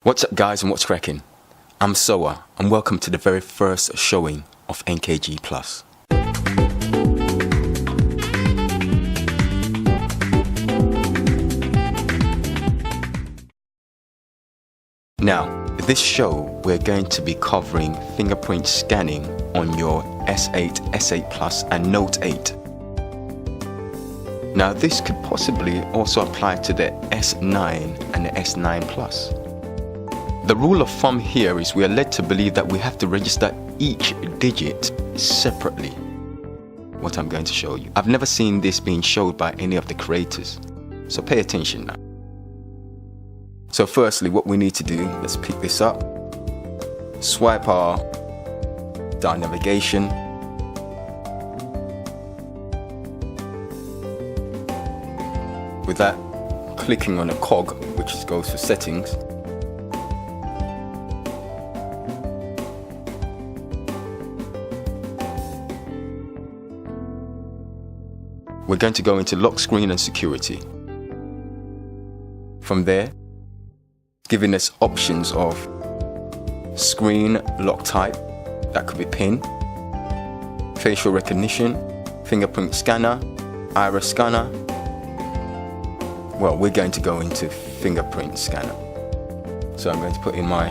What's up guys and what's cracking? I'm Soa and welcome to the very first showing of NKGplus. Now, this show we're going to be covering fingerprint scanning on your S8, S8 Plus and Note 8. Now this could possibly also apply to the S9 and the S9 Plus. The rule of thumb here is we are led to believe that we have to register each digit separately. What I'm going to show you. I've never seen this being showed by any of the creators, so pay attention now. So firstly, what we need to do, let's pick this up, swipe our navigation, with that clicking on a cog, which goes for settings. We're going to go into lock screen and security. From there, giving us options of screen lock type, that could be PIN, facial recognition, fingerprint scanner, iris scanner. Well, we're going to go into fingerprint scanner. So I'm going to put in my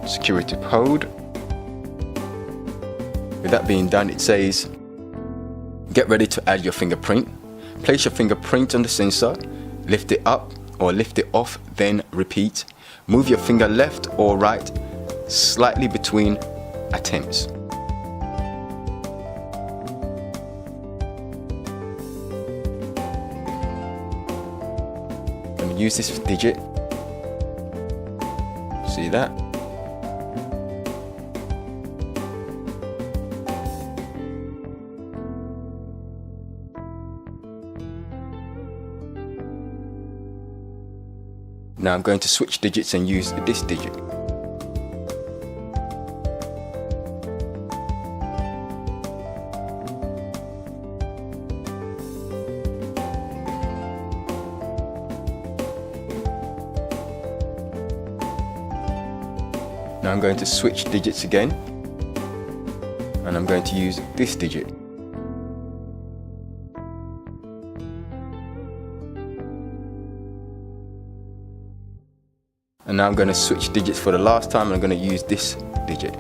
security code. With that being done, it says, get ready to add your fingerprint. Place your fingerprint on the sensor, lift it up or lift it off, then repeat. Move your finger left or right, slightly between attempts. I'm going to use this digit. See that? Now I'm going to switch digits and use this digit. Now I'm going to switch digits again, and I'm going to use this digit. And now I'm going to switch digits for the last time, and I'm going to use this digit.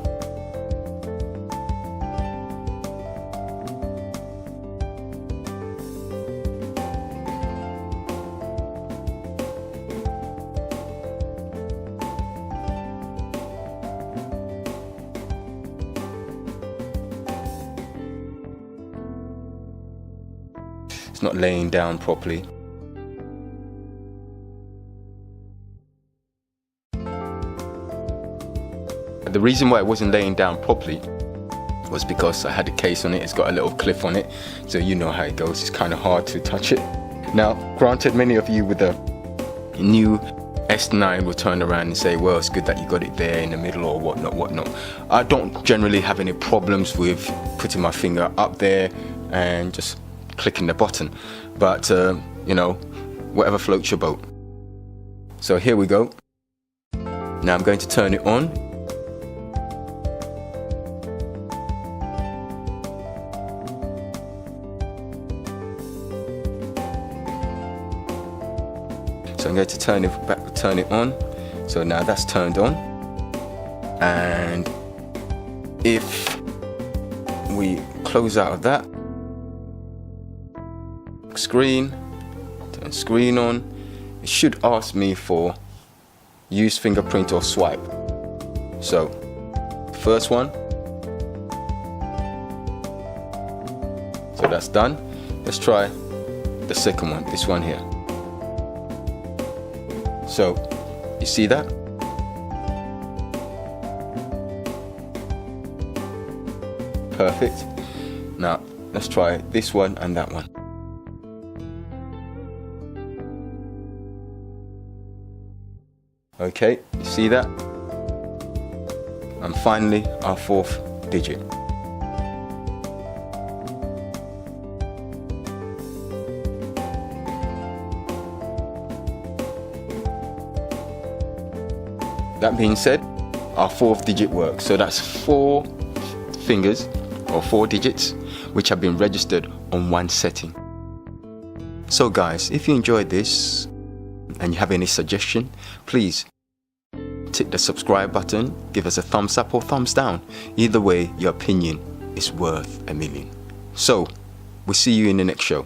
It's not laying down properly. The reason why it wasn't laying down properly was because I had a case on it. It's got a little clip on it, so you know how it goes. It's kind of hard to touch it. Now, granted, many of you with the new S9 will turn around and say, well, it's good that you got it there in the middle or whatnot. I don't generally have any problems with putting my finger up there and just clicking the button, but you know, whatever floats your boat. So here we go. Now I'm going to turn it on. So I'm going to turn it on. So now that's turned on. And if we close out of that, screen, turn screen on, it should ask me for use fingerprint or swipe. So, first one. So that's done. Let's try the second one, this one here. So, you see that? Perfect. Now, let's try this one and that one. Okay, you see that? And finally, our fourth digit. That being said, our 4th digit works. So that's 4 fingers or 4 digits which have been registered on one setting. So guys, if you enjoyed this and you have any suggestion, please tick the subscribe button, give us a thumbs up or thumbs down. Either way, your opinion is worth a million. So we'll see you in the next show.